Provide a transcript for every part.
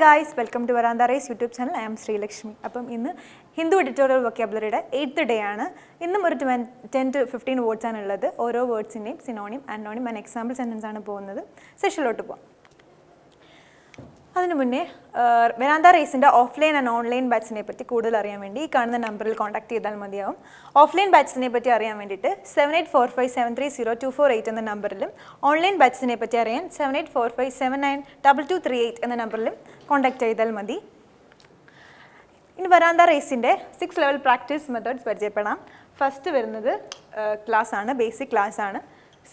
guys, welcome to Veranda YouTube channel. I am Sreelekshmi. അപ്പം ഇന്ന് Hindu editorial വൊക്കാബുലറിയുടെ 8th day ആണ്. ഇന്നും ഒരു 10 to 15 വേർഡ്സ് ആണ് ഉള്ളത്. ഓരോ വേർഡ്സിൻ്റെയും synonym, antonym and example sentence ആണ് പോകുന്നത്. സെഷനിലോട്ട് പോകാം. അതിനു മുന്നേ വെരാന്ത റേസിൻ്റെ ഓഫ്ലൈൻ ആൻഡ് ഓൺലൈൻ ബാച്ചിനെ പറ്റി കൂടുതൽ അറിയാൻ വേണ്ടി ഈ കാണുന്ന നമ്പറിൽ കോൺടാക്ട് ചെയ്താൽ മതിയാവും. ഓഫ്ലൈൻ ബാച്ചിനെ പറ്റി അറിയാൻ വേണ്ടിയിട്ട് 7845730248 എന്ന നമ്പറിലും ഓൺലൈൻ ബാച്ചിനെ പറ്റി അറിയാൻ 7845792238 എന്ന നമ്പറിലും കോൺടാക്ട് ചെയ്താൽ മതി. ഇനി വെരാന്ത റേസിൻ്റെ 6 ലെവൽ പ്രാക്ടീസ് മെത്തേഡ്സ് പരിചയപ്പെടാം. ഫസ്റ്റ് വരുന്നത് ക്ലാസ് ആണ്, ബേസിക് ക്ലാസ് ആണ്.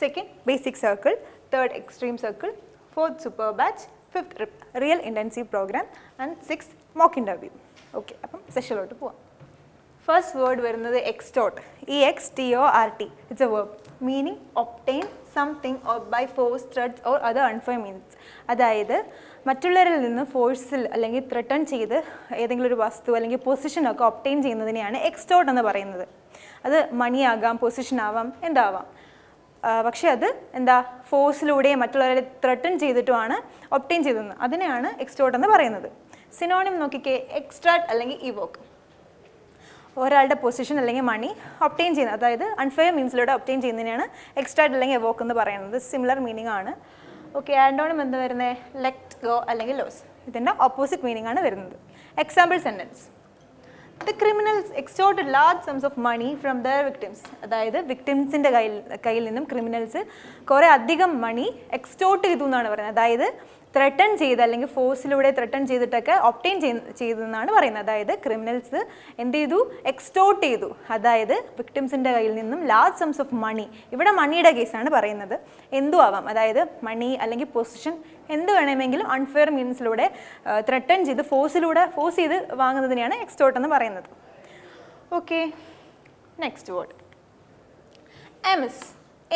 Second basic circle, third extreme circle, fourth super batch, 5th real intensive program and 6th mock interview. Okay, അപ്പം സെഷനിലോട്ട് പോവാം. ഫസ്റ്റ് വേർഡ് വരുന്നത് extort, EXTORT. It's a verb meaning obtain something or by force, threats or other unfair means. അതായത് മറ്റുള്ളവരിൽ നിന്ന് ഫോഴ്സിൽ അല്ലെങ്കിൽ threaten ചെയ്ത് ഏതെങ്കിലും ഒരു വസ്തു അല്ലെങ്കിൽ പൊസിഷനൊക്കെ ഒബ്ടെയിൻ ചെയ്യുന്നതിനെയാണ് എക്സ്റ്റോർട്ട് എന്ന് പറയുന്നത്. അത് മണി ആകാം, പൊസിഷൻ ആവാം, എന്താവാം. പക്ഷേ അത് എന്താ ഫോഴ്സിലൂടെ മറ്റുള്ളവരെ ത്രെട്ടൺ ചെയ്തിട്ടുമാണ് ഒബ്ടെയിൻ ചെയ്തത്. അതിനെയാണ് എക്സ്റ്റോർട്ട് എന്ന് പറയുന്നത്. സിനോണിം നോക്കിക്കേ, എക്സ്ട്രാക്ട് അല്ലെങ്കിൽ ഇവോക്ക്. ഒരാളുടെ പൊസിഷൻ അല്ലെങ്കിൽ മണി ഒബ്ടെയിൻ ചെയ്യുന്നത്, അതായത് അൺഫെയർ മീൻസിലൂടെ ഒബ്ടെയിൻ ചെയ്യുന്നതിനാണ് എക്സ്ട്രാക്ട് അല്ലെങ്കിൽ എവോക്ക് എന്ന് പറയുന്നത്. സിമിലർ മീനിങ് ആണ്. ഓക്കെ, ആൻറ്റോണിം എന്താ വരുന്നത്? ലെറ്റ് ഗോ അല്ലെങ്കിൽ ലോസ്. ഇതിൻ്റെ ഓപ്പോസിറ്റ് മീനിങ് ആണ് വരുന്നത്. Example sentence: The criminals extorted large sums of money from their victims. അതായത് വിക്ടിംസിൻ്റെ കയ്യിൽ നിന്നും ക്രിമിനൽസ് കുറേ അധികം മണി എക്സ്റ്റോർട്ട് ചെയ്തു എന്നാണ് പറയുന്നത്. അതായത് ത്രെട്ടൺ ചെയ്ത് അല്ലെങ്കിൽ ഫോഴ്സിലൂടെ ത്രെട്ടൺ ചെയ്തിട്ടൊക്കെ ഒബ്ടെയിൻ ചെയ്തെന്നാണ് പറയുന്നത്. അതായത് ക്രിമിനൽസ് എന്ത് ചെയ്തു? എക്സ്റ്റോർട്ട് ചെയ്തു. അതായത് വിക്ടിംസിൻ്റെ കയ്യിൽ നിന്നും ലാർജ് സംസ് ഓഫ് മണി. ഇവിടെ മണിയുടെ കേസാണ് പറയുന്നത്. എന്തും ആവാം, അതായത് മണി അല്ലെങ്കിൽ പൊസിഷൻ എന്ത് വേണമെങ്കിലും അൺഫെയർ മീൻസിലൂടെ ത്രെട്ടൺ ചെയ്ത് ഫോഴ്സ് ചെയ്ത് വാങ്ങുന്നതിനെയാണ് എക്സ്റ്റോർട്ട് എന്ന് പറയുന്നത്. Okay, next word amiss,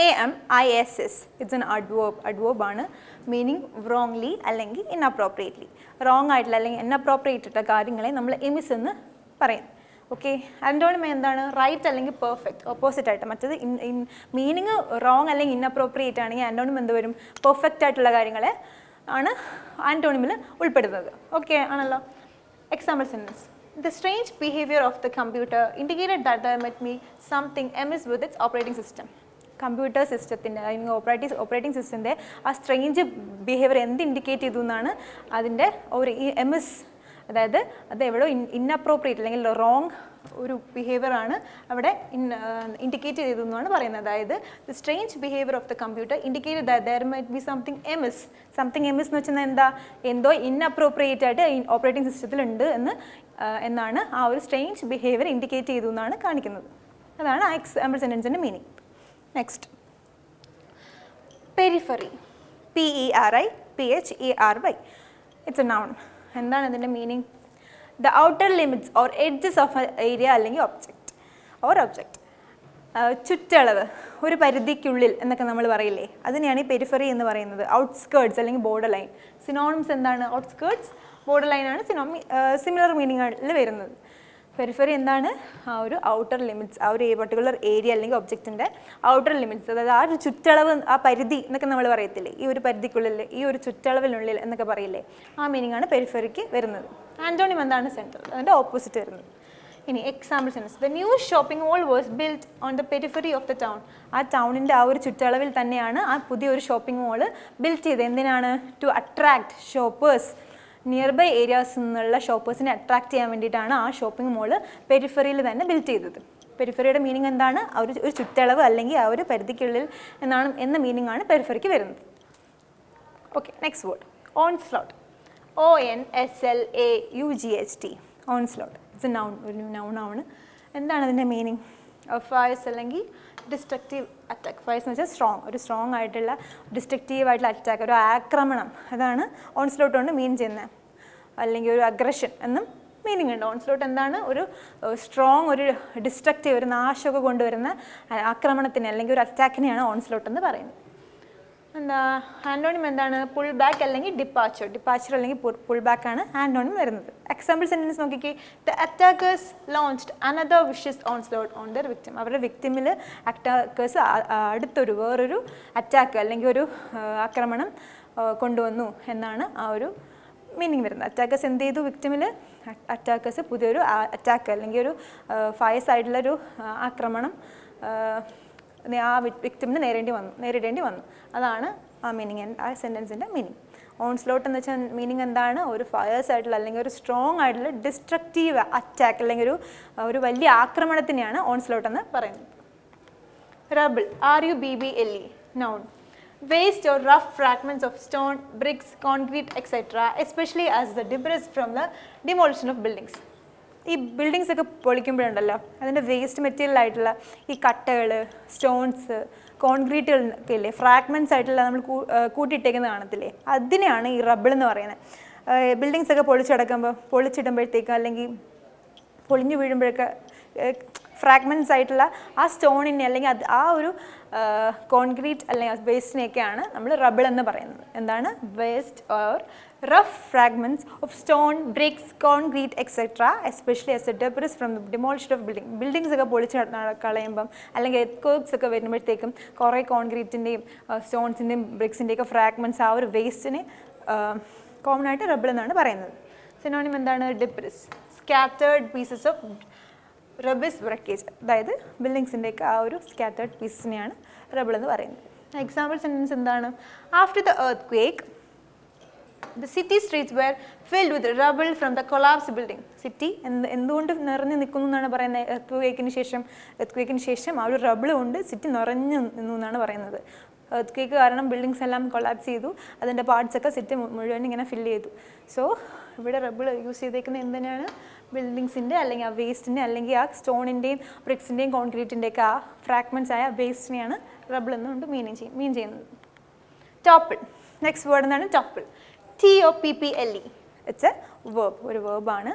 AMISS. It's an adverb ആണ്. മീനിങ് wrongly അല്ലെങ്കിൽ inappropriately. റോങ് ആയിട്ടുള്ള അല്ലെങ്കിൽ ഇൻഅപ്രോപ്രിയേറ്റ് ആയിട്ടുള്ള കാര്യങ്ങളെ നമ്മൾ എമിസ് എന്ന് പറയും. ഓക്കെ, ആൻറ്റോണിം എന്താണ്? റൈറ്റ് അല്ലെങ്കിൽ പെർഫെക്റ്റ്, ഓപ്പോസിറ്റ് ആയിട്ട്. മറ്റത് മീനിങ് റോങ് അല്ലെങ്കിൽ ഇൻഅപ്രോപ്രിയേറ്റ് ആണെങ്കിൽ ആൻറ്റോണിം എന്ത് വരും? പെർഫെക്റ്റ് ആയിട്ടുള്ള കാര്യങ്ങളെ ആണ് ആൻറ്റോണിമിൽ ഉൾപ്പെടുന്നത്. ഓക്കെ ആണല്ലോ. Example sentence: The strange behavior of the computer indicated that there might be something amiss with its operating system. Computer സിസ്റ്റത്തിൻ്റെ അല്ലെങ്കിൽ ഓപ്പറേറ്റിംഗ് സിസ്റ്റത്തിൻ്റെ ആ സ്ട്രേഞ്ച് ബിഹേവിയർ എന്ത് ഇൻഡിക്കേറ്റ് ചെയ്തു എന്നാണ് അതിൻ്റെ ഒരു എമിസ്. അതായത് അത് എവിടെയോ ഇൻഅപ്രോപ്രിയേറ്റ് അല്ലെങ്കിൽ റോങ് ഒരു ബിഹേവിയർ ആണ് അവിടെ ഇൻഡിക്കേറ്റ് ചെയ്തു എന്നാണ് പറയുന്നത്. അതായത് the strange behaviour of the computer indicated that there might be something amiss. Something amiss എന്ന് വെച്ചാൽ എന്താ? എന്തോ ഇൻഅപ്രോപ്രിയേറ്റ് ആയിട്ട് ഓപ്പറേറ്റിംഗ് സിസ്റ്റത്തിലുണ്ട് എന്നാണ് ആ ഒരു സ്ട്രേഞ്ച് ബിഹേവിയർ ഇൻഡിക്കേറ്റ് ചെയ്തു എന്നാണ് കാണിക്കുന്നത്. അതാണ് ആ എക്സാമ്പിൾ സെൻറ്റൻസിൻ്റെ meaning. Next periphery, PERIPHERY. It's a noun. എന്താണ് ഇതിൻ്റെ meaning? The outer limits or edges of area അല്ലെങ്കിൽ ഒബ്ജക്റ്റ്. ചുറ്റളവ്, ഒരു പരിധിക്കുള്ളിൽ എന്നൊക്കെ നമ്മൾ പറയില്ലേ, അതിനെയാണ് ഈ പെരിഫറി എന്ന് പറയുന്നത്. ഔട്ട്സ്കേർട്സ് അല്ലെങ്കിൽ ബോർഡർ ലൈൻ. സിനോണിംസ് എന്താണ്? ഔട്ട്സ്കേർട്സ്, ബോർഡർ ലൈനാണ് സിമിലർ മീനിങ്ങിൽ വരുന്നത്. പെരിഫറി എന്താണ്? ആ ഒരു ഔട്ടർ ലിമിറ്റ്സ്, ആ ഒരു പർട്ടിക്കുലർ ഏരിയ അല്ലെങ്കിൽ ഒബ്ജക്റ്റിൻ്റെ ഔട്ടർ ലിമിറ്റ്സ്, അതായത് ആ ഒരു ചുറ്റളവ്, ആ പരിധി എന്നൊക്കെ നമ്മൾ പറയത്തില്ലേ, ഈ ഒരു പരിധിക്കുള്ളിൽ, ഈ ഒരു ചുറ്റളവിനുള്ളിൽ എന്നൊക്കെ പറയില്ലേ, ആ മീനിങ് ആണ് പെരിഫറിക്ക് വരുന്നത്. ആൻറ്റോണിം എന്താണ്? സെൻട്രൽ, അതിൻ്റെ ഓപ്പോസിറ്റ് വരുന്നത്. ഇനി example sentence: The new shopping mall was built on the periphery of the town. ആ ടൗണിൻ്റെ ആ ഒരു ചുറ്റളവിൽ തന്നെയാണ് ആ പുതിയൊരു ഷോപ്പിംഗ് മോള് ബിൽഡ് ചെയ്തത്. എന്തിനാണ്? To attract shoppers. Nearby ഏരിയാസിൽ നിന്നുള്ള ഷോപ്പേഴ്സിനെ അട്രാക്ട് ചെയ്യാൻ വേണ്ടിയിട്ടാണ് ആ ഷോപ്പിംഗ് മോള് പെരിഫറിയിൽ തന്നെ ബിൽഡ് ചെയ്തത്. പെരിഫറിയുടെ മീനിങ് എന്താണ്? ഒരു ചുറ്റളവ് അല്ലെങ്കിൽ ആ ഒരു പരിധിക്കുള്ളിൽ എന്ന മീനിങ് ആണ് പെരിഫറിക്ക് വരുന്നത്. Okay, next word onslaught, ONSLAUGHT. Onslaught it's a noun, ഒരു നൗൺ ആണ്. എന്താണ് അതിൻ്റെ മീനിങ്? ഫയേഴ്സ് അല്ലെങ്കിൽ ഡിസ്ട്രക്റ്റീവ് അറ്റാക്ക്. ഫയേഴ്സ് എന്ന് വെച്ചാൽ ഒരു സ്ട്രോങ് ആയിട്ടുള്ള ഡിസ്ട്രക്റ്റീവ് ആയിട്ടുള്ള അറ്റാക്ക്, ഒരു ആക്രമണം. അതാണ് ഓൺസ്ലോട്ട് കൊണ്ട് മീൻ ചെയ്യുന്നത്. അല്ലെങ്കിൽ ഒരു അഗ്രഷൻ എന്നും മീനിങ് ഉണ്ട്. ഓൺസ്ലോട്ട് എന്താണ്? ഒരു സ്ട്രോങ്, ഒരു ഡിസ്ട്രക്റ്റീവ്, ഒരു നാശമൊക്കെ കൊണ്ടുവരുന്ന ആക്രമണത്തിന് അല്ലെങ്കിൽ ഒരു അറ്റാക്കിനെയാണ് ഓൺസ്ലോട്ട് എന്ന് പറയുന്നത്. എന്താ ആൻറ്റോണിം എന്താണ്? പുൾ ബാക്ക് അല്ലെങ്കിൽ ഡിപ്പാച്ചർ അല്ലെങ്കിൽ പുൾ ബാക്ക് ആണ് ആൻറ്റോണിം വരുന്നത്. എക്സാമ്പിൾ സെൻറ്റൻസ് നോക്കിക്കേ: The attackers launched another vicious onslaught on their victim. അവരുടെ വിക്ടിമിൽ അറ്റാക്കേഴ്സ് വേറൊരു അറ്റാക്ക് അല്ലെങ്കിൽ ഒരു ആക്രമണം കൊണ്ടുവന്നു എന്നാണ് ആ ഒരു മീനിങ് വരുന്നത്. അറ്റാക്കേഴ്സ് എന്ത് ചെയ്തു? വിക്ടിമിൽ അറ്റാക്കേഴ്സ് പുതിയൊരു അറ്റാക്ക് അല്ലെങ്കിൽ ഒരു ഫയസ് ആയിട്ടുള്ളൊരു ആക്രമണം ആ വിക്ടിമിന് നേരിടേണ്ടി വന്നു. അതാണ് ആ മീനിങ്, ആ സെൻറ്റൻസിൻ്റെ മീനിങ്. ഓൺസ്ലോട്ട് എന്ന് വെച്ചാൽ മീനിങ് എന്താണ്? ഒരു ഫയേഴ്സ് ആയിട്ടുള്ള അല്ലെങ്കിൽ ഒരു സ്ട്രോങ് ആയിട്ടുള്ള ഡിസ്ട്രക്റ്റീവ് അറ്റാക്ക് അല്ലെങ്കിൽ ഒരു വലിയ ആക്രമണത്തിനെയാണ് ഓൺസ്ലോട്ട് എന്ന് പറയുന്നത്. റബിൾ, RUBBLE, noun. Waste or rough fragments of stone, bricks, concrete, etc., especially as the debris from the demolition of buildings. ഈ ബിൽഡിങ്സ് ഒക്കെ പൊളിക്കുമ്പോഴുണ്ടല്ലോ അതിൻ്റെ വേസ്റ്റ് മെറ്റീരിയൽ ആയിട്ടുള്ള ഈ കട്ടകൾ, സ്റ്റോൺസ്, കോൺക്രീറ്റുകളൊക്കെ ഇല്ലേ, ഫ്രാഗ്മെൻറ്റ്സ് ആയിട്ടുള്ള നമ്മൾ കൂട്ടിയിട്ടേക്കുന്നത് കാണത്തില്ലേ, അതിനെയാണ് ഈ റബിൾ എന്ന് പറയുന്നത്. ബിൽഡിങ്സ് ഒക്കെ പൊളിച്ചിടുമ്പോഴത്തേക്ക് അല്ലെങ്കിൽ പൊളിഞ്ഞു വീഴുമ്പോഴൊക്കെ ഫ്രാഗ്മെൻറ്റ്സ് ആയിട്ടുള്ള ആ സ്റ്റോണിനെ അല്ലെങ്കിൽ ആ ഒരു കോൺക്രീറ്റ് അല്ലെങ്കിൽ വേസ്റ്റിനെയൊക്കെയാണ് നമ്മൾ റബിൾ എന്ന് പറയുന്നത്. എന്താണ്? Waste or rough fragments of stone, bricks, concrete etcetera, especially as a debris from the demolition of buildings ഒക്കെ പൊളിച്ച് കളയുമ്പം അല്ലെങ്കിൽ എർത്ത്ക്വേക്സ് ഒക്കെ വരുമ്പോഴത്തേക്കും കുറേ കോൺക്രീറ്റിൻ്റെയും സ്റ്റോൺസിൻ്റെയും ബ്രിക്സിൻ്റെയൊക്കെ ഫ്രാഗ്മെൻറ്റ്സ് ആ ഒരു വേസ്റ്റിനെ കോമൺ ആയിട്ട് റബിൾ എന്നാണ് പറയുന്നത്. സിനോണിം എന്താണ്? ഡെബ്രിസ്, സ്കാറ്റേർഡ് പീസസ് ഓഫ് റബിസ് ബ്രക്കേജ്, അതായത് ബിൽഡിങ്സിൻ്റെയൊക്കെ ആ ഒരു സ്കാറ്റേർഡ് പീസിനെയാണ് റബിൾ എന്ന് പറയുന്നത്. എക്സാമ്പിൾ സെൻറ്റൻസ് എന്താണ്? After the earthquake, the city streets were filled with rubble from the collapsed building. City എന്തുകൊണ്ട് നിറഞ്ഞു നിൽക്കുന്നു എന്നാണ് പറയുന്നത്? എർത്ത്ക്വേക്കിന് ശേഷം ആ ഒരു റബിൾ കൊണ്ട് സിറ്റി നിറഞ്ഞു നിന്നു എന്നാണ് പറയുന്നത്. എർത്ത്ക്വേക്ക് കാരണം ബിൽഡിങ്സ് എല്ലാം കൊളാപ്സ് ചെയ്തു, അതിൻ്റെ പാർട്സ് ഒക്കെ സിറ്റി മുഴുവൻ ഇങ്ങനെ ഫില്ല് ചെയ്തു. സോ ഇവിടെ റബിൾ യൂസ് ചെയ്തേക്കുന്നത് എന്തിനാണ്? ബിൽഡിങ്സിൻ്റെ അല്ലെങ്കിൽ ആ വേസ്റ്റിൻ്റെ അല്ലെങ്കിൽ ആ സ്റ്റോണിൻ്റെയും ബ്രിക്സിൻ്റെയും കോൺക്രീറ്റിൻ്റെയൊക്കെ ആ ഫ്രാഗ്മെൻറ്റ്സ് ആയ വേസ്റ്റിനെയാണ് റബിൾ എന്നുകൊണ്ട് മീൻ ചെയ്യുന്നത്. ടോപ്പിൾ, നെക്സ്റ്റ് വേർഡ് എന്താണ്? ടോപ്പിൾ, TOPPLE. ഇറ്റ്സ് എ വേർബ്, ഒരു വേർബാണ്.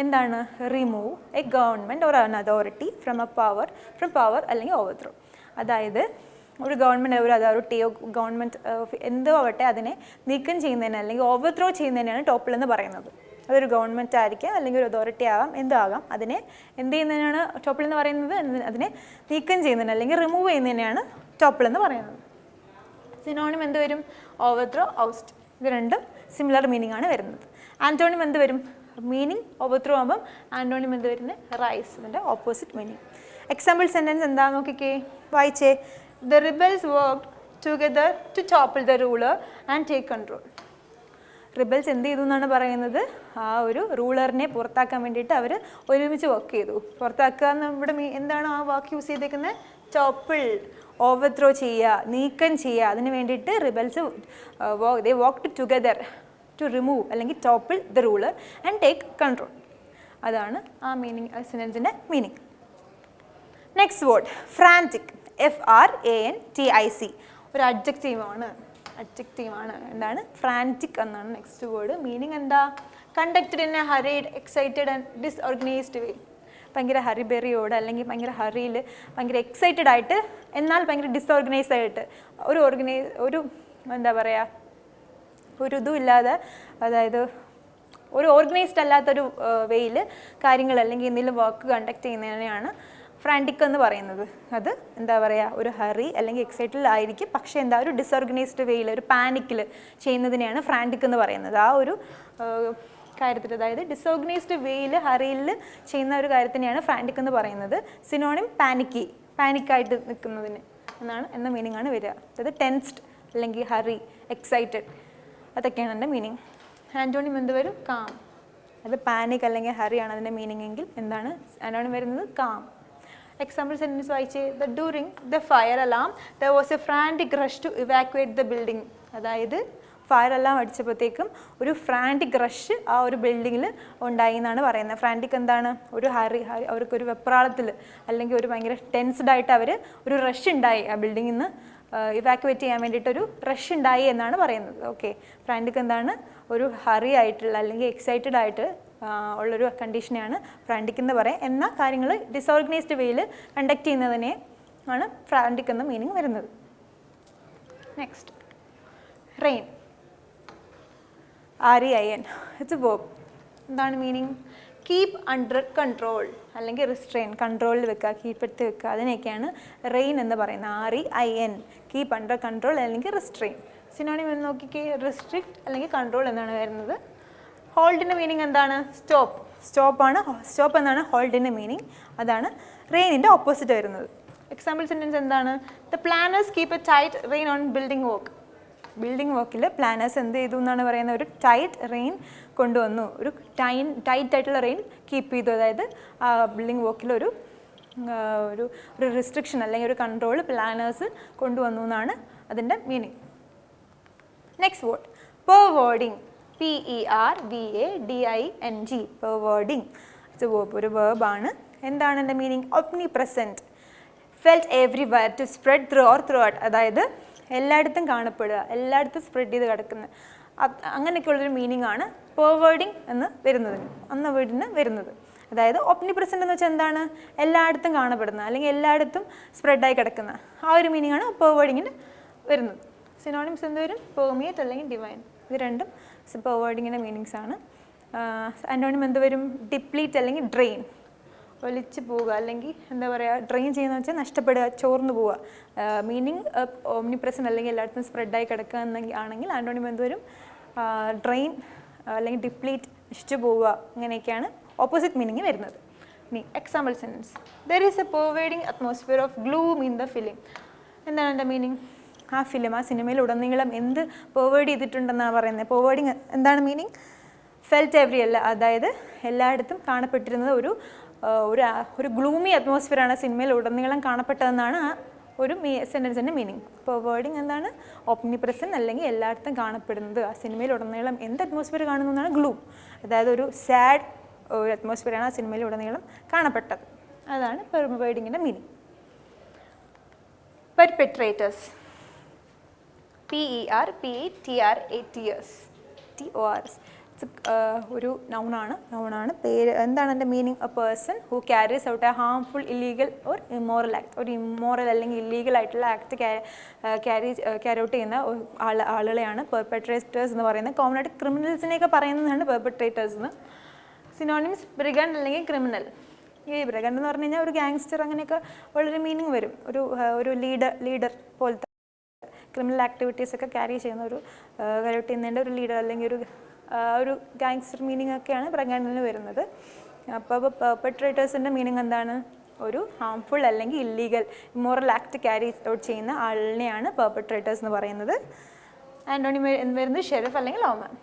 എന്താണ്? റിമൂവ് എ ഗവൺമെൻറ് ഓർ അൻ അതോറിറ്റി ഫ്രം പവർ അല്ലെങ്കിൽ ഓവർത്രോ. അതായത് ഒരു ഗവൺമെൻറ് ഒരു അതോറിറ്റിയോ ഗവൺമെൻറ് എന്തോ ആവട്ടെ അതിനെ നീക്കം ചെയ്യുന്നതിന് അല്ലെങ്കിൽ ഓവർത്രോ ചെയ്യുന്നതിനാണ് ടോപ്പിൾ എന്ന് പറയുന്നത്. അതൊരു ഗവൺമെൻറ് ആയിരിക്കാം അല്ലെങ്കിൽ ഒരു അതോറിറ്റി ആകാം, എന്തോ ആകാം. അതിനെ എന്ത് ചെയ്യുന്നതിനാണ് ടോപ്പിൾ എന്ന് പറയുന്നത്? അതിനെ നീക്കം ചെയ്യുന്നതിന് അല്ലെങ്കിൽ റിമൂവ് ചെയ്യുന്നതിനാണ് ടോപ്പിൾ എന്ന് പറയുന്നത്. സിനോണിം എന്ത് വരും? ഓവർത്രോ, ഔസ്റ്റ്. ഇത് രണ്ടും സിമിലർ മീനിങ് ആണ് വരുന്നത്. ആൻറ്റോണിം എന്ത് വരും? മീനിങ് ഓവർത്രോ ആകുമ്പം ആൻറ്റോണിം എന്ത് വരുന്നത്? റൈസ്, ഇതിൻ്റെ ഓപ്പോസിറ്റ് മീനിങ്. എക്സാമ്പിൾ സെൻറ്റൻസ് എന്താ നോക്കിക്കേ, വായിച്ചേ. The rebels worked together to topple the ruler and take control. Rebels എന്ത് ചെയ്തു എന്നാണ് പറയുന്നത്? ആ ഒരു റൂളറിനെ പുറത്താക്കാൻ വേണ്ടിയിട്ട് അവർ ഒരുമിച്ച് വർക്ക് ചെയ്തു. പുറത്താക്കുക എന്ന് ഇവിടെ എന്താണ് ആ വാക്ക് യൂസ് ചെയ്തേക്കുന്നത്? ടോപ്പിൾ, ഓവർത്രോ ചെയ്യുക, നീക്കം ചെയ്യുക. അതിന് വേണ്ടിയിട്ട് rebels they worked together to remove അല്ലെങ്കിൽ topple the ruler and take control. അതാണ് ആ മീനിങ്, സെൻറ്റൻസിൻ്റെ meaning. Next word frantic, FRANTIC. ഒരു അഡ്ജക്റ്റീവാണ്. എന്താണ്? ഫ്രാൻറ്റിക് എന്നാണ് നെക്സ്റ്റ് വേർഡ്. മീനിങ് എന്താ? Conducted in a hurried, excited and disorganised way. ഭയങ്കര ഹറിബെറിയോട് അല്ലെങ്കിൽ ഭയങ്കര ഹറിയിൽ ഭയങ്കര എക്സൈറ്റഡ് ആയിട്ട് എന്നാൽ ഭയങ്കര ഡിസ്ഓർഗനൈസ്ഡ് ആയിട്ട് ഒരു എന്താ പറയുക, ഒരു ഇതും ഇല്ലാതെ, അതായത് ഒരു ഓർഗനൈസ്ഡ് അല്ലാത്തൊരു വേയിൽ കാര്യങ്ങൾ അല്ലെങ്കിൽ എന്തെങ്കിലും വർക്ക് കണ്ടക്ട് ചെയ്യുന്നതിനെയാണ് ഫ്രാൻറ്റിക് എന്ന് പറയുന്നത്. അത് എന്താ പറയുക, ഒരു ഹറി അല്ലെങ്കിൽ എക്സൈറ്റഡ് ആയിരിക്കും, പക്ഷേ എന്താ ഒരു ഡിസോർഗനൈസ്ഡ് വേയിൽ ഒരു പാനിക്കിൽ ചെയ്യുന്നതിനെയാണ് ഫ്രാൻറ്റിക് എന്ന് പറയുന്നത്. ആ ഒരു കാര്യത്തിൽ, അതായത് ഡിസോർഗനൈസ്ഡ് വേയിൽ ഹറിയിൽ ചെയ്യുന്ന ഒരു കാര്യത്തിനെയാണ് ഫ്രാൻറ്റിക് എന്ന് പറയുന്നത്. സിനോണിം പാനിക്കായിട്ട് നിൽക്കുന്നതിന് എന്ന മീനിങ് ആണ് വരിക. അതായത് ടെൻസ്ഡ് അല്ലെങ്കിൽ ഹറി, എക്സൈറ്റഡ്, അതൊക്കെയാണ് എൻ്റെ മീനിങ്. ആൻറ്റോണിം എന്ത് വരും? കാം. അത് പാനിക് അല്ലെങ്കിൽ ഹറിയാണ് അതിൻ്റെ മീനിങ് എങ്കിൽ എന്താണ് ആൻറ്റോണിം വരുന്നത്? കാം. Example sentence വായിച്ചേ. During the fire alarm there was a frantic rush to evacuate the building. അതായത് ഫയർ അലാം അടിച്ചപ്പോഴത്തേക്കും ഒരു ഫ്രാൻറ്റിക് റഷ് ആ ഒരു ബിൽഡിങ്ങിൽ ഉണ്ടായി എന്നാണ് പറയുന്നത്. ഫ്രാൻറ്റിക് എന്താണ്? ഒരു അവർക്കൊരു വെപ്രാളത്തിൽ അല്ലെങ്കിൽ ഒരു ഭയങ്കര ടെൻസ്ഡ് ആയിട്ട് ഒരു റഷ് ഉണ്ടായി ആ ബിൽഡിങ്ങിൽ നിന്ന് ഇവാക്യുവേറ്റ് ചെയ്യാൻ വേണ്ടിയിട്ടൊരു റഷ് ഉണ്ടായി എന്നാണ് പറയുന്നത്. ഓക്കെ, ഫ്രാൻറ്റിക് എന്താണ്? ഒരു ഹറി ആയിട്ടുള്ള അല്ലെങ്കിൽ എക്സൈറ്റഡ് ആയിട്ട് ഉള്ളൊരു കണ്ടീഷനെയാണ് ഫ്രാൻറ്റിക് എന്ന് പറയാം. എന്നാൽ കാര്യങ്ങൾ ഡിസോർഗനൈസ്ഡ് വേയിൽ കണ്ടക്ട് ചെയ്യുന്നതിനെ ആണ് ഫ്രാൻറ്റിക് എന്ന മീനിങ് വരുന്നത്. Next rain, REIN. It's a verb. എന്താണ് മീനിങ്? കീപ്പ് അണ്ടർ കൺട്രോൾ അല്ലെങ്കിൽ റിസ്ട്രെയിൻ, കൺട്രോളിൽ വെക്കുക, കീപ്പെടുത്ത് വെക്കുക, അതിനെയൊക്കെയാണ് റെയിൻ എന്ന് പറയുന്നത്. REIN, കീപ്പ് അണ്ടർ കൺട്രോൾ അല്ലെങ്കിൽ റിസ്ട്രെയിൻ. സിനോണിം എന്ന് നോക്കിക്കേ. റിസ്ട്രിക്റ്റ് അല്ലെങ്കിൽ കൺട്രോൾ എന്നാണ് വരുന്നത്. ഹോൾഡിൻ്റെ മീനിങ് എന്താണ്? സ്റ്റോപ്പ്. സ്റ്റോപ്പ് എന്നാണ് ഹോൾഡിൻ്റെ മീനിങ്. അതാണ് റെയിനിൻ്റെ ഓപ്പോസിറ്റ് വരുന്നത്. എക്സാമ്പിൾ സെൻറ്റൻസ് എന്താണ്? The planners keep A tight rain on building work. Building വർക്കിൽ പ്ലാനേഴ്സ് എന്ത് ചെയ്തു എന്നാണ് പറയുന്നത്? ഒരു ടൈറ്റ് റെയിൻ കൊണ്ടുവന്നു. ഒരു ടൈറ്റ് ആയിട്ടുള്ള റെയിൻ കീപ്പ് ചെയ്തു. അതായത് ആ ബിൽഡിംഗ് വർക്കിൽ ഒരു റിസ്ട്രിക്ഷൻ അല്ലെങ്കിൽ ഒരു കൺട്രോൾ പ്ലാനേഴ്സ് കൊണ്ടുവന്നു എന്നാണ് അതിൻ്റെ മീനിങ്. Next word പെർവേർഡിങ്. PERVADING. പെർവേർഡിങ്. ഇത് ഒരു വേർബാണ്. എന്താണ് എൻ്റെ meaning? ഒപ്നി present. Felt everywhere, to spread through or through out. അതായത് എല്ലായിടത്തും കാണപ്പെടുക, എല്ലായിടത്തും സ്പ്രെഡ് ചെയ്ത് കിടക്കുന്ന അങ്ങനെയൊക്കെയുള്ളൊരു മീനിങ് ആണ് പെർവേർഡിങ് എന്ന് വീടിന് വരുന്നത്. അതായത് ഒപ്നി പ്രസൻറ്റ് എന്ന് വെച്ചാൽ എന്താണ്? എല്ലായിടത്തും കാണപ്പെടുന്ന അല്ലെങ്കിൽ എല്ലായിടത്തും സ്പ്രെഡായി കിടക്കുന്ന ആ ഒരു മീനിങ് ആണ് പെർവേർഡിങ്ങിന് വരുന്നത്. സിനോണിംസ് എന്ത് വരും? പെർമിയേറ്റ് അല്ലെങ്കിൽ ഡിവൈൻ. ഇത് രണ്ടും പെർവേർഡിങ്ങിൻ്റെ മീനിങ്സ് ആണ്. ആൻറ്റോണിം എന്ത് വരും? ഡിപ്ലീറ്റ് അല്ലെങ്കിൽ ഡ്രെയിൻ. ഒലിച്ച് പോവുക അല്ലെങ്കിൽ എന്താ പറയുക, ഡ്രെയിൻ ചെയ്യുന്ന വെച്ചാൽ നഷ്ടപ്പെടുക, ചോർന്നു പോവുക. മീനിങ് ഓംനി പ്രസൻറ്റ് അല്ലെങ്കിൽ എല്ലായിടത്തും സ്പ്രെഡായി കിടക്കുക ആണെങ്കിൽ ആൻറ്റോണിം എന്ത് വരും? ഡ്രെയിൻ അല്ലെങ്കിൽ ഡിപ്ലീറ്റ്, നശിച്ചു പോവുക. അങ്ങനെയൊക്കെയാണ് ഓപ്പോസിറ്റ് മീനിങ് വരുന്നത്. ഇനി example sentence. There is a pervading atmosphere of gloom in the film. എന്താണ് എൻ്റെ മീനിങ്? ആ ഫിലിം, ആ സിനിമയിൽ ഉടനീളം എന്ത് പെർവേഡ് ചെയ്തിട്ടുണ്ടെന്നാണ് പറയുന്നത്? പെർവേഡിങ് എന്താണ് മീനിങ്? ഫെൽറ്റ് എവ്രി അല്ല, അതായത് എല്ലായിടത്തും കാണപ്പെട്ടിരുന്നത് ഒരു ഗ്ലൂമി അറ്റ്മോസ്ഫിയറാണ് സിനിമയിൽ ഉടനീളം കാണപ്പെട്ടതെന്നാണ് ആ ഒരു സെൻറ്റൻസിൻ്റെ മീനിങ്. പെർവേഡിങ് എന്താണ്? ഓപ്നി പ്രസൻറ്റ് അല്ലെങ്കിൽ എല്ലായിടത്തും കാണപ്പെടുന്നത്. ആ സിനിമയിൽ ഉടനീളം എന്ത് അറ്റ്മോസ്ഫിയർ കാണുന്നു എന്നാണ് ഗ്ലൂം. അതായത് ഒരു സാഡ് ഒരു അറ്റ്മോസ്ഫിയറാണ് ആ സിനിമയിൽ ഉടനീളം കാണപ്പെട്ടത്. അതാണ് പെർവേഡിങ്ങിൻ്റെ മീനിങ്. പെർപെട്രേറ്റേഴ്സ്. PERPETRATERS. ഒരു നൗണാണ്. പേര് എന്താണ് എൻ്റെ meaning? A person who carries out A harmful illegal or immoral act. ഒരു ഇമ്മോറൽ അല്ലെങ്കിൽ ഇല്ലീഗൽ ആയിട്ടുള്ള ആക്ട് ക്യാരി ഔട്ട് ചെയ്യുന്ന ആളുകളെയാണ് പെർപെട്രേറ്റേഴ്സ് എന്ന് പറയുന്നത്. കോമൺ ആയിട്ട് ക്രിമിനൽസിനെയൊക്കെ പറയുന്നതാണ് പെർപെട്രേറ്റേഴ്സ് എന്ന്. സിനോണിംസ് ബ്രിഗൻഡ് അല്ലെങ്കിൽ ക്രിമിനൽ. ഈ ബ്രിഗൻഡ് എന്ന് പറഞ്ഞു കഴിഞ്ഞാൽ ഒരു ഗാങ്സ്റ്റർ അങ്ങനെയൊക്കെ ഉള്ളൊരു മീനിങ് വരും. ഒരു ലീഡർ പോലത്തെ ക്രിമിനൽ ആക്ടിവിറ്റീസ് ഒക്കെ ക്യാരി ചെയ്യുന്ന ഔട്ട് ചെയ്യുന്നതിൻ്റെ ഒരു ലീഡർ അല്ലെങ്കിൽ ഒരു ഗാങ്സ്റ്റർ മീനിങ് ഒക്കെയാണ് ബ്രിഗൻഡിന് വരുന്നത്. അപ്പോൾ പെർപെട്രേറ്റേഴ്സിൻ്റെ മീനിങ് എന്താണ്? ഒരു ഹാംഫുൾ അല്ലെങ്കിൽ illegal immoral act carry out ചെയ്യുന്ന ആളിനെയാണ് പെർപെട്രേറ്റേഴ്സ് എന്ന് പറയുന്നത്. ആൻറ്റോണിം വരുന്നത് ഷെറിഫ് അല്ലെങ്കിൽ ലോമാൻ.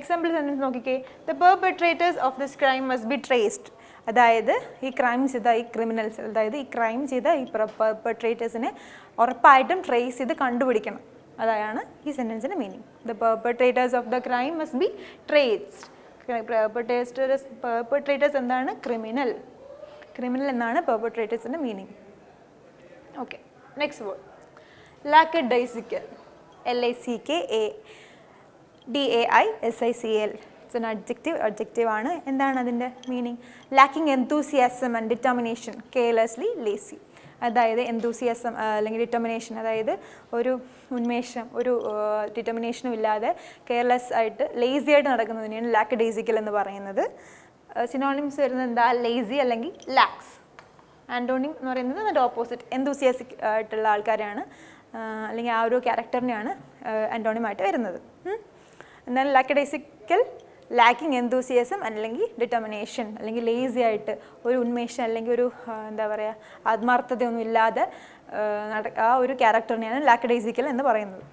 എക്സാമ്പിൾ സെൻറ്റൻസ് നോക്കിക്കേ. The perpetrators of this crime must be traced. അതായത് ഈ ക്രൈം ചെയ്ത ഈ ക്രിമിനൽസ്, അതായത് ഈ ക്രൈം ചെയ്ത ഈ പെർപെട്രേറ്റേഴ്സിനെ ഉറപ്പായിട്ടും ട്രേസ് ചെയ്ത് കണ്ടുപിടിക്കണം. അതാണ് ഈ സെൻറ്റൻസിൻ്റെ meaning. The perpetrators of the crime must be traced. Perpetrators എന്താണ്? ക്രിമിനൽ എന്നാണ് പെർപെട്രേറ്റേഴ്സിൻ്റെ meaning. Okay, next word lackadaisical. LACKADAISICL. It's an adjective ആണ്. എന്താണ് അതിൻ്റെ meaning? Lacking enthusiasm and determination, carelessly lazy. അതായത് എന്തൂസിയാസം അല്ലെങ്കിൽ ഡിറ്റർമിനേഷൻ, അതായത് ഒരു ഉന്മേഷം, ഒരു ഡിറ്റർമിനേഷനും ഇല്ലാതെ കെയർലെസ് ആയിട്ട് ലേസി ആയിട്ട് നടക്കുന്നതിനെയാണ് ലാക്കഡൈസിക്കൽ എന്ന് പറയുന്നത്. സിനോണിംസ് വരുന്നത് എന്താ? ലേസി അല്ലെങ്കിൽ ലാക്സ്. ആൻറ്റോണിം എന്ന് പറയുന്നത് അതിൻ്റെ ഓപ്പോസിറ്റ്, എന്തൂസിയാസിക് ആയിട്ടുള്ള ആൾക്കാരാണ് അല്ലെങ്കിൽ ആ ഒരു ക്യാരക്ടറിനെയാണ് ആൻറ്റോണിമായിട്ട് വരുന്നത്. എന്നാൽ ലാക്കഡൈസിക്കൽ ലാക്കിംഗ് എന്തൂസിയാസം അല്ലെങ്കിൽ ഡിറ്റർമിനേഷൻ അല്ലെങ്കിൽ ലേസി ആയിട്ട് ഒരു ഉന്മേഷം അല്ലെങ്കിൽ ഒരു എന്താ പറയുക ആത്മാർത്ഥതയൊന്നും ഇല്ലാതെ ആ ഒരു ക്യാരക്ടറിനെയാണ് ലാക്കഡൈസിക്കൽ എന്ന് പറയുന്നത്.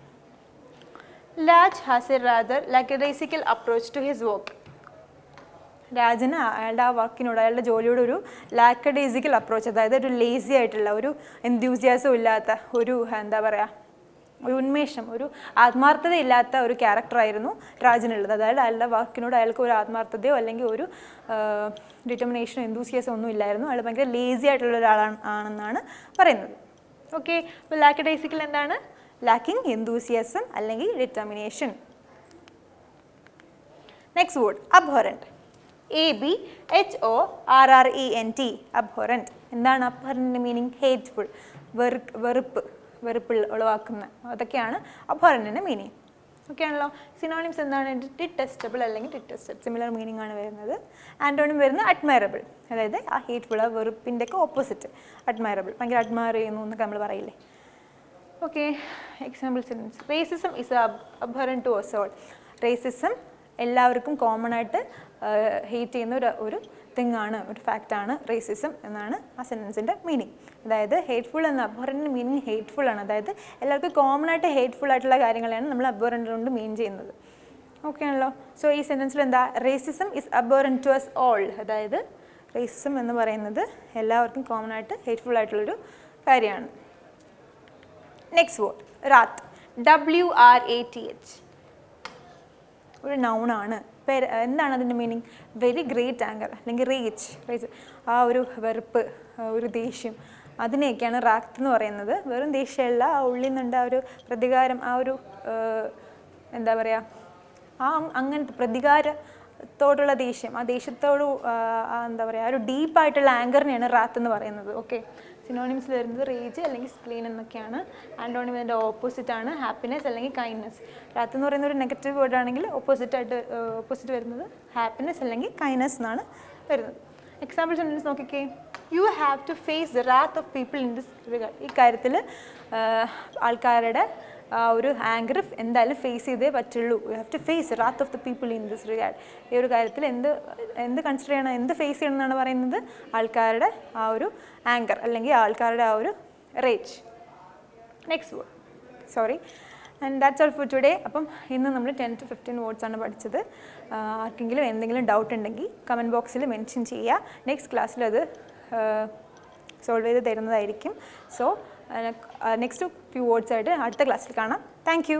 Raj has a rather lackadaisical approach to his work. രാജന് അയാളുടെ ആ വർക്കിനോട്, അയാളുടെ ജോലിയോട് ഒരു ലാക്കഡൈസിക്കൽ അപ്രോച്ച്, അതായത് ഒരു ലേസി ആയിട്ടുള്ള ഒരു എന്തൂസിയാസം ഇല്ലാത്ത ഒരു എന്താ പറയുക ഒരു ഉന്മേഷം, ഒരു ആത്മാർത്ഥത ഇല്ലാത്ത ഒരു ക്യാരക്ടറായിരുന്നു രാജനുള്ളത്. അതായത് അയാളുടെ വർക്കിനോട് അയാൾക്ക് ഒരു ആത്മാർത്ഥതയോ അല്ലെങ്കിൽ ഒരു ഡിറ്റർമിനേഷനോ എന്തൂസിയാസോ ഒന്നും ഇല്ലായിരുന്നു. അയാൾ ഭയങ്കര ലേസി ആയിട്ടുള്ള ഒരാളാണെന്നാണ് പറയുന്നത്. ഓക്കെ, അപ്പോൾ ലാക്കഡൈസിക്കൽ എന്താണ്? ലാക്കിംഗ് എന്തൂസിയാസം അല്ലെങ്കിൽ determination. Next word abhorrent. ABHORRENT. Abhorrent. എന്താണ് അബ്ഹൊറൻറ്റിൻ്റെ മീനിങ്? ഹേറ്റ്ഫുൾ, വെറുപ്പ് ഉളവാക്കുന്ന, അതൊക്കെയാണ് അബ്ഹൊറൻറ്റിൻ്റെ മീനിങ്. ഓക്കെ ആണല്ലോ. സിനോണിംസ് എന്താണ്? ഡിറ്റസ്റ്റബിൾ അല്ലെങ്കിൽ ഡിറ്റസ്റ്റഡ്, സിമിലർ മീനിങ് ആണ് വരുന്നത്. ആൻറ്റോണിം വരുന്നത് അഡ്മയറബിൾ, അതായത് ആ ഹേറ്റ്ഫുൾ, ആ വെറുപ്പിൻ്റെ ഒക്കെ ഓപ്പോസിറ്റ് അഡ്മയറബിൾ, ഭയങ്കര അഡ്മയർ ചെയ്യുന്നു എന്നൊക്കെ നമ്മൾ പറയില്ലേ. Okay, example sentence. Racism is abhorrent to us all. Racism എല്ലാവർക്കും കോമൺ ആയിട്ട് ഹേറ്റ് ചെയ്യുന്ന ഒരു തിങ്ങാണ്, ഒരു ഫാക്റ്റാണ് റേസിസം എന്നാണ് ആ സെൻറ്റൻസിൻ്റെ മീനിങ്. അതായത് ഹേറ്റ്ഫുൾ എന്ന അബ്ഹൊറൻറ്റ് മീനിങ് ഹേറ്റ്ഫുൾ ആണ്. അതായത് എല്ലാവർക്കും കോമൺ ആയിട്ട് ഹേറ്റ്ഫുൾ ആയിട്ടുള്ള കാര്യങ്ങളാണ് നമ്മൾ അബ്ഹൊറൻറ്റ് കൊണ്ട് മീൻ ചെയ്യുന്നത്. ഓക്കെ ആണല്ലോ. സോ ഈ സെൻറ്റൻസിൽ എന്താ, racism is abhorrent to us all. അതായത് റേസിസം എന്ന് പറയുന്നത് എല്ലാവർക്കും കോമൺ ആയിട്ട് ഹേറ്റ്ഫുൾ ആയിട്ടുള്ളൊരു കാര്യമാണ്. Next word റാത്ത്. WRATH ഒരു നൗണാണ്. എന്താണ് അതിൻ്റെ മീനിങ്? വെരി ഗ്രേറ്റ് ആങ്കർ അല്ലെങ്കിൽ റേജ്, ആ ഒരു വെറുപ്പ്, ഒരു ദേഷ്യം, അതിനെയൊക്കെയാണ് റാത്ത് എന്ന് പറയുന്നത്. വെറും ദേഷ്യമല്ല, ആ ഉള്ളിൽ നിന്നുണ്ട് ആ ഒരു പ്രതികാരം, ആ ഒരു എന്താ പറയുക, ആ അങ്ങനത്തെ പ്രതികാരത്തോടുള്ള ദേഷ്യം, ആ ദേഷ്യത്തോട് എന്താ പറയുക, ആ ഒരു ഡീപ്പായിട്ടുള്ള ആങ്കറിനെയാണ് റാത്ത് എന്ന് പറയുന്നത്. ഓക്കെ, സിനോണിംസിൽ വരുന്നത് റേജ് അല്ലെങ്കിൽ സ്പ്ലീൻ എന്നൊക്കെയാണ്. ആൻറ്റോണിം ഇതിൻ്റെ ഓപ്പോസിറ്റ് ആണ് ഹാപ്പിനെസ് അല്ലെങ്കിൽ കൈൻഡ്നെസ്. റാത്ത് എന്ന് പറയുന്ന ഒരു നെഗറ്റീവ് വേർഡ് ആണെങ്കിൽ ഓപ്പോസിറ്റ് വരുന്നത് ഹാപ്പിനെസ് അല്ലെങ്കിൽ കൈൻഡ്നെസ് എന്നാണ് വരുന്നത്. എക്സാമ്പിൾ സെൻറ്റൻസ് നോക്കിക്കേ. You have to face the wrath of people in this regard. ഈ കാര്യത്തിൽ ആൾക്കാരുടെ ഒരു ആങ്കർ എന്തായാലും ഫേസ് ചെയ്തേ പറ്റുള്ളൂ. You have to face wrath of the people in this regard. ഈ ഒരു കാര്യത്തിൽ എന്ത് കൺസിഡർ ചെയ്യണം, എന്ത് ഫേസ് ചെയ്യണം എന്നാണ് പറയുന്നത്? ആൾക്കാരുടെ ആ ഒരു ആങ്കർ അല്ലെങ്കിൽ ആൾക്കാരുടെ ആ ഒരു rage. Next word, sorry, and that's all for today. അപ്പം ഇന്ന് നമ്മൾ 10 to 15 വേർഡ്സ് ആണ് പഠിച്ചത്. ആർക്കെങ്കിലും എന്തെങ്കിലും ഡൗട്ട് ഉണ്ടെങ്കിൽ കമൻറ്റ് ബോക്സിൽ മെൻഷൻ ചെയ്യുക. നെക്സ്റ്റ് ക്ലാസ്സിൽ അത് സോൾവ് ചെയ്ത് തരുന്നതായിരിക്കും. സോ നെക്സ്റ്റ് ഫ്യൂ വേർഡ്സ് ആയിട്ട് അടുത്ത ക്ലാസ്സിൽ കാണാം. Thank you.